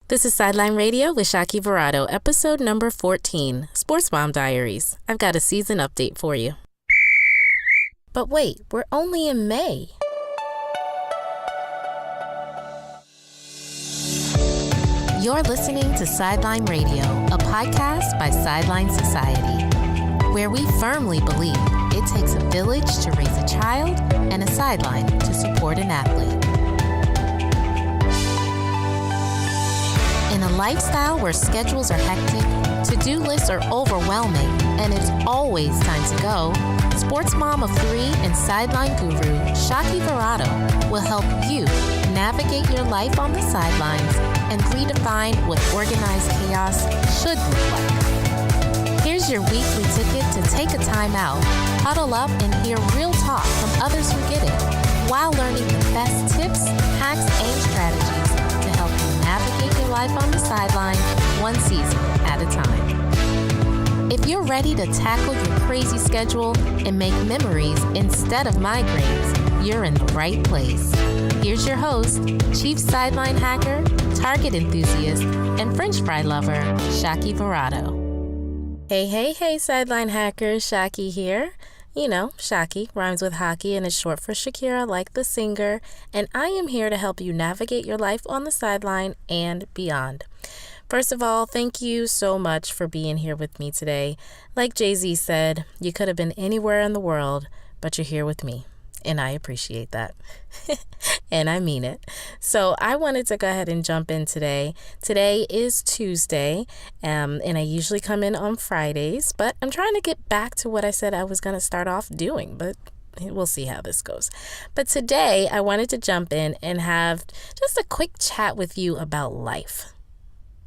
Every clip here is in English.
This is Sideline Radio with Shaki Verado, episode number 14, Sports Mom Diaries. I've got a season update for you. But wait, we're only in May. You're listening to Sideline Radio, a podcast by Sideline Society, where we firmly believe it takes a village to raise a child and a sideline to support an athlete. In a lifestyle where schedules are hectic, to-do lists are overwhelming, and it's always time to go, sports mom of three and sideline guru Shaki Verado will help you navigate your life on the sidelines and redefine what organized chaos should look like. Here's your weekly ticket to take a time out, huddle up, and hear real talk from others who get it, while learning the best tips, hacks, and strategies to help you navigate your life on the sideline, one season at a time. If you're ready to tackle your crazy schedule and make memories instead of migraines, you're in the right place. Here's your host, Chief Sideline Hacker, Target Enthusiast, and French fry lover, Shaki Verado. Hey, Sideline Hackers, Shaki here. You know, Shaki rhymes with hockey and is short for Shakira, like the singer, and I am here to help you navigate your life on the sideline and beyond. First of all, thank you so much for being here with me today. Like Jay-Z said, you could have been anywhere in the world, but you're here with me. And I appreciate that. And I mean it. So I wanted to go ahead and jump in today. Today is Tuesday, and I usually come in on Fridays, but I'm trying to get back to what I said I was going to start off doing, but we'll see how this goes. But today I wanted to jump in and have just a quick chat with you about life.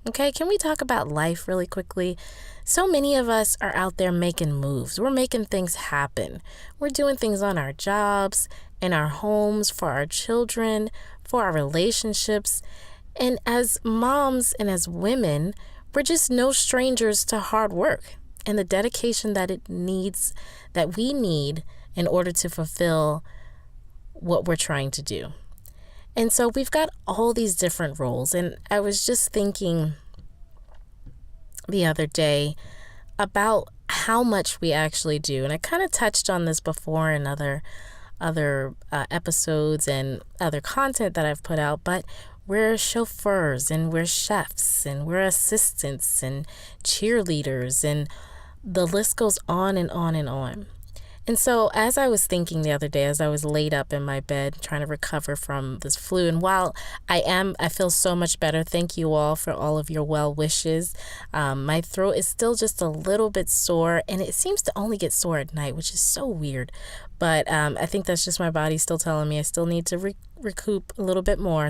Okay, can we talk about life really quickly? So many of us are out there making moves. We're making things happen. We're doing things on our jobs, in our homes, for our children, for our relationships. And as moms and as women, we're just no strangers to hard work and the dedication that we need in order to fulfill what we're trying to do. And so we've got all these different roles. And I was just thinking the other day about how much we actually do. And I kind of touched on this before in other episodes and other content that I've put out, but we're chauffeurs and we're chefs and we're assistants and cheerleaders, and the list goes on and on and on. And so as I was thinking the other day, as I was laid up in my bed trying to recover from this flu, and while I feel so much better, thank you all for all of your well wishes. My throat is still just a little bit sore, and it seems to only get sore at night, which is so weird. But I think that's just my body still telling me I still need to recoup a little bit more.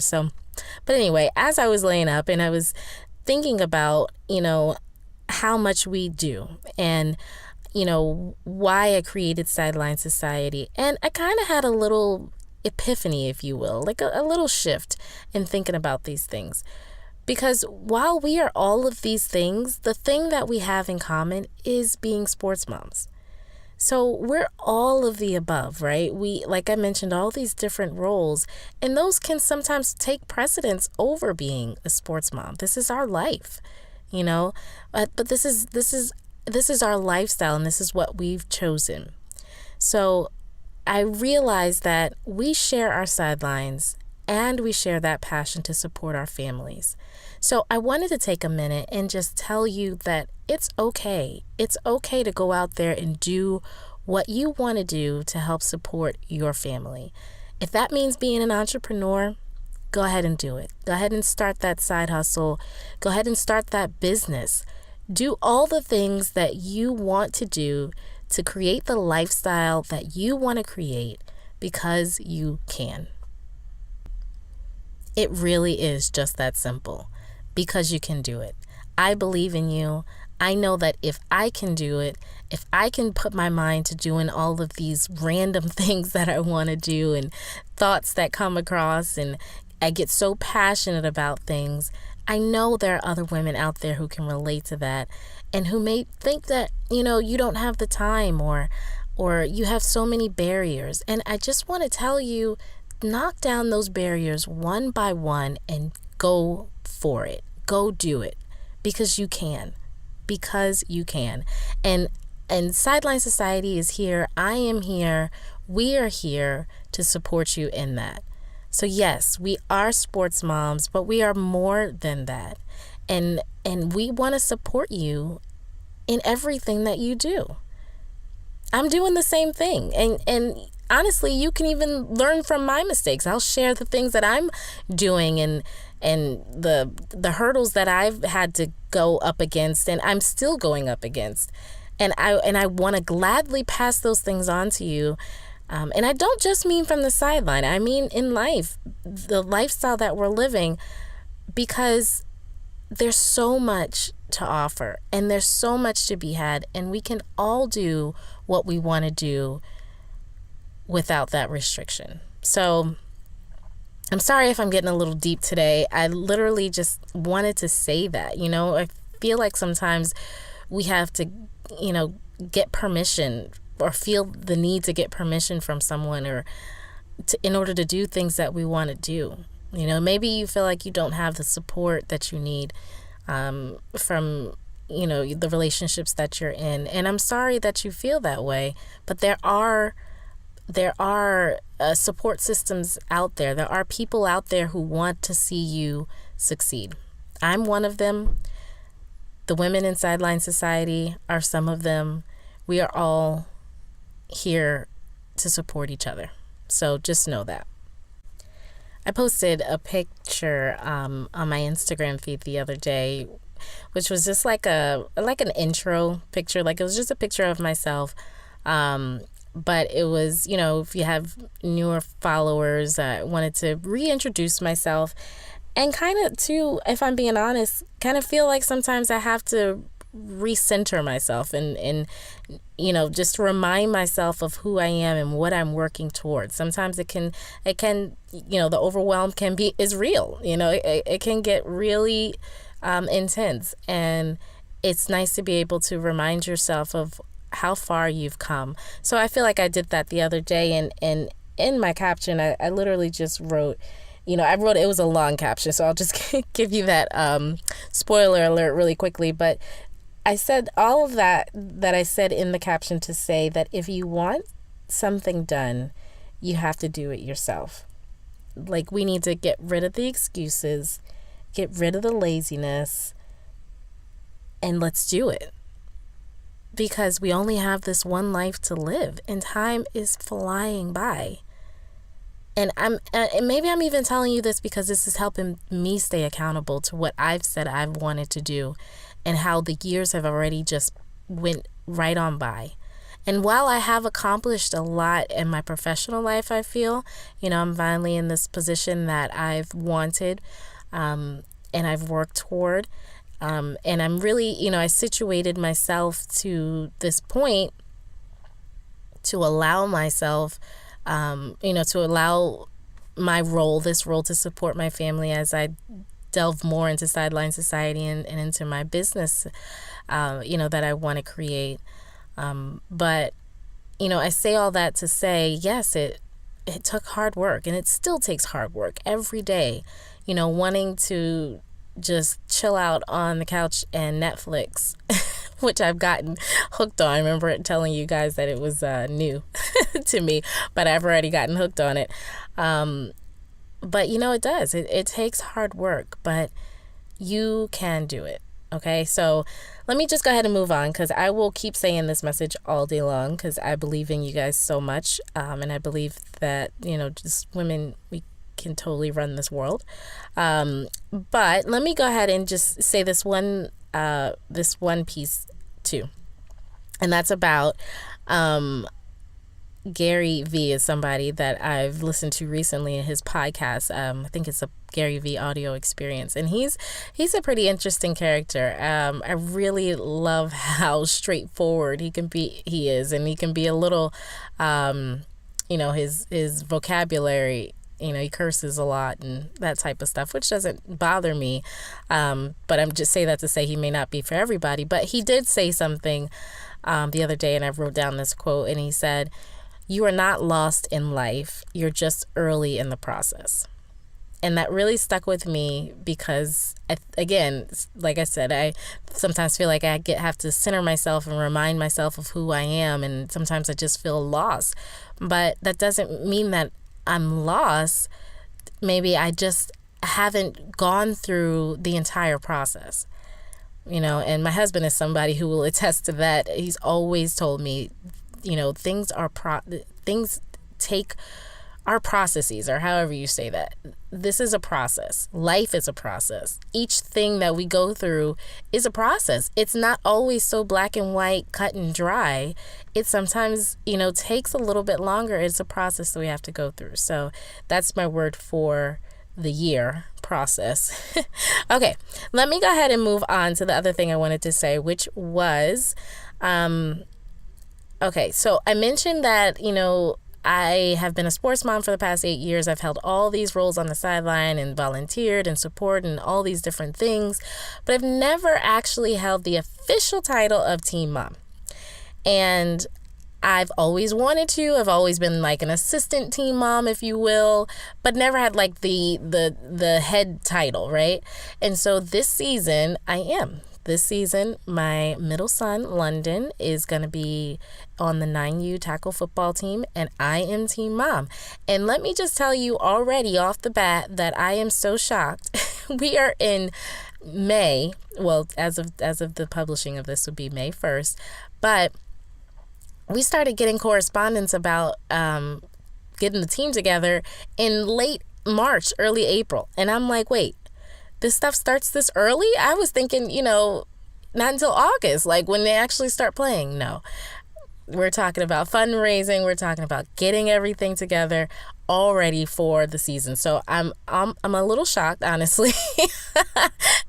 But anyway, as I was laying up and I was thinking about, how much we do and why I created Sideline Society. And I kind of had a little epiphany, if you will, like a little shift in thinking about these things. Because while we are all of these things, the thing that we have in common is being sports moms. So we're all of the above, right? We, like I mentioned, all these different roles, and those can sometimes take precedence over being a sports mom. This is our life, but this is our lifestyle, and this is what we've chosen. So I realized that we share our sidelines and we share that passion to support our families. So I wanted to take a minute and just tell you that it's okay. It's okay to go out there and do what you want to do to help support your family. If that means being an entrepreneur, go ahead and do it. Go ahead and start that side hustle. Go ahead and start that business. Do all the things that you want to do to create the lifestyle that you want to create, because you can. It really is just that simple, because you can do it. I believe in you. I know that if I can do it, if I can put my mind to doing all of these random things that I want to do and thoughts that come across, and I get so passionate about things, I know there are other women out there who can relate to that and who may think that, you don't have the time or you have so many barriers. And I just want to tell you, knock down those barriers one by one and go for it. go do it because you can. Because you can. And Sideline Society is here. I am here. We are here to support you in that. So yes, we are sports moms, but we are more than that. And we want to support you in everything that you do. I'm doing the same thing. And honestly, you can even learn from my mistakes. I'll share the things that I'm doing and the hurdles that I've had to go up against and I'm still going up against. And I want to gladly pass those things on to you. And I don't just mean from the sideline. I mean in life, the lifestyle that we're living, because there's so much to offer and there's so much to be had, and we can all do what we want to do without that restriction. So I'm sorry if I'm getting a little deep today. I literally just wanted to say that. I feel like sometimes we have to, get permission or feel the need to get permission from someone in order to do things that we want to do. Maybe you feel like you don't have the support that you need from, the relationships that you're in. And I'm sorry that you feel that way, but there are support systems out there. There are people out there who want to see you succeed. I'm one of them. The women in Sideline Society are some of them. We are all here to support each other. So just know that. I posted a picture on my Instagram feed the other day, which was just like an intro picture. Like it was just a picture of myself. But it was, if you have newer followers, I wanted to reintroduce myself and kind of, too, if I'm being honest, kind of feel like sometimes I have to recenter myself and just remind myself of who I am and what I'm working towards. Sometimes it can the overwhelm is real. It can get really intense, and it's nice to be able to remind yourself of how far you've come. So I feel like I did that the other day, and in my caption, I literally just wrote, it was a long caption, so I'll just give you that spoiler alert really quickly. But I said all of that I said in the caption to say that if you want something done, you have to do it yourself. Like, we need to get rid of the excuses, get rid of the laziness, and let's do it. Because we only have this one life to live, and time is flying by. And maybe I'm even telling you this because this is helping me stay accountable to what I've said I've wanted to do, and how the years have already just went right on by. And while I have accomplished a lot in my professional life, I feel, I'm finally in this position that I've wanted, and I've worked toward. And I'm really, I situated myself to this point to allow myself, to allow this role to support my family as I delve more into Sideline Society and into my business, that I want to create. But, I say all that to say, yes, it took hard work, and it still takes hard work every day, wanting to just chill out on the couch and Netflix, which I've gotten hooked on. I remember telling you guys that it was new to me, but I've already gotten hooked on it. But it does. It takes hard work, but you can do it. Okay, so let me just go ahead and move on, because I will keep saying this message all day long, because I believe in you guys so much, and I believe that just women, we can totally run this world. But let me go ahead and just say this one piece too, and that's about Gary V is somebody that I've listened to recently in his podcast. I think it's a Gary V audio experience, and he's a pretty interesting character. I really love how straightforward he is, and he can be a little, his vocabulary, he curses a lot and that type of stuff, which doesn't bother me. But I'm just saying that to say he may not be for everybody. But he did say something the other day, and I wrote down this quote, and he said, "You are not lost in life. You're just early in the process." And that really stuck with me because, again, like I said, I sometimes feel like I have to center myself and remind myself of who I am. And sometimes I just feel lost. But that doesn't mean that I'm lost. Maybe I just haven't gone through the entire process. And my husband is somebody who will attest to that. He's always told me, things take our processes, or however you say that. This is a process. Life is a process. Each thing that we go through is a process. It's not always so black and white, cut and dry. It sometimes, takes a little bit longer. It's a process that we have to go through. So that's my word for the year: process. Okay, let me go ahead and move on to the other thing I wanted to say, which was, okay, so I mentioned that, I have been a sports mom for the past 8 years. I've held all these roles on the sideline and volunteered and support and all these different things, but I've never actually held the official title of teen mom. And I've always wanted to. I've always been like an assistant teen mom, if you will, but never had like the head title, right? And so this season, I am. This season, my middle son, London, is going to be on the 9U tackle football team, and I am team mom. And let me just tell you already off the bat that I am so shocked. We are in May. Well, as of the publishing of this would be May 1st. But we started getting correspondence about getting the team together in late March, early April. And I'm like, wait, this stuff starts this early? I was thinking, not until August, like when they actually start playing. No, we're talking about fundraising. We're talking about getting everything together already for the season. So I'm a little shocked, honestly.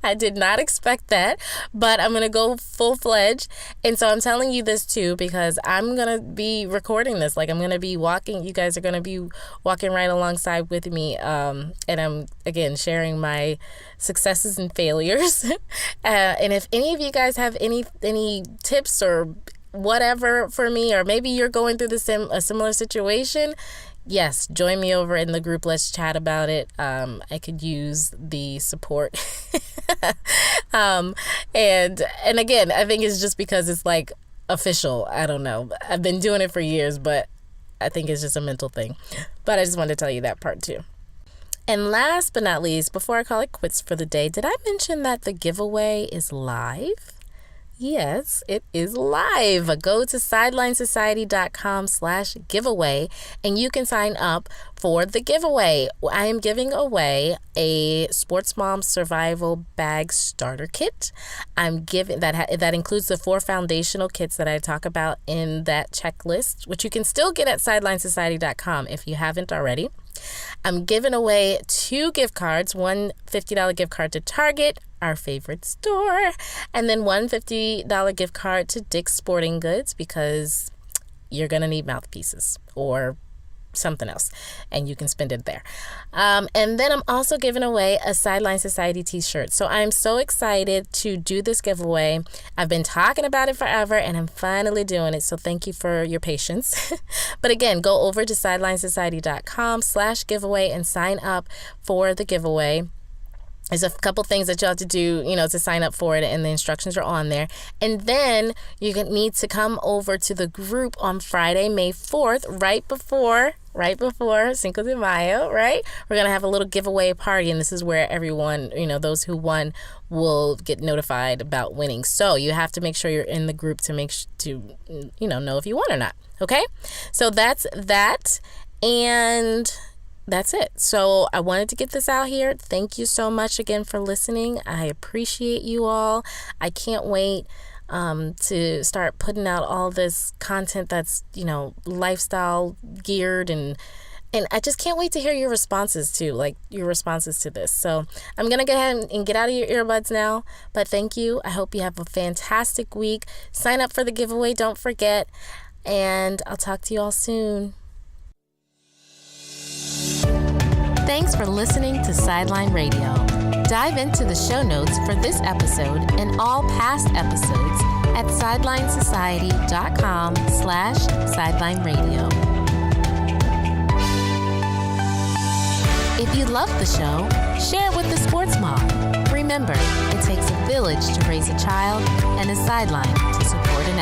I did not expect that, but I'm going to go full-fledged. And so I'm telling you this too because I'm going to be recording this. Like, I'm going to be walking. You guys are going to be walking right alongside with me. And I'm, again, sharing my successes and failures. And if any of you guys have any tips or whatever for me, or maybe you're going through a similar situation, yes, join me over in the group. Let's chat about it. I could use the support. And again, I think it's just because it's like official. I don't know. I've been doing it for years, but I think it's just a mental thing. But I just wanted to tell you that part too. And last but not least, before I call it quits for the day, did I mention that the giveaway is live? Yes, it is live. Go to sidelinesociety.com/giveaway and you can sign up for the giveaway. I am giving away a Sports Mom Survival Bag Starter Kit. I'm giving that includes the 4 foundational kits that I talk about in that checklist, which you can still get at sidelinesociety.com if you haven't already. I'm giving away 2 gift cards, one $50 gift card to Target, our favorite store, and then one $50 gift card to Dick's Sporting Goods because you're going to need mouthpieces or something else, and you can spend it there. And then I'm also giving away a Sideline Society t-shirt. So I'm so excited to do this giveaway. I've been talking about it forever, and I'm finally doing it. So thank you for your patience. But again, go over to sidelinesociety.com/giveaway and sign up for the giveaway. There's a couple things that you have to do, to sign up for it, and the instructions are on there. And then you need to come over to the group on Friday, May 4th, right before Cinco de Mayo, right? We're going to have a little giveaway party, and this is where everyone, those who won will get notified about winning. So you have to make sure you're in the group to know if you won or not, okay? So that's that, and that's it. So I wanted to get this out here. Thank you so much again for listening. I appreciate you all. I can't wait to start putting out all this content that's, lifestyle geared, and I just can't wait to hear your responses too, like your responses to this. So I'm going to go ahead and get out of your earbuds now, but thank you. I hope you have a fantastic week. Sign up for the giveaway. Don't forget, and I'll talk to you all soon. Thanks for listening to Sideline Radio. Dive into the show notes for this episode and all past episodes at sidelinesociety.com/sideline radio. If If you love the show, share it with the sports mom. Remember, it takes a village to raise a child and a sideline to support an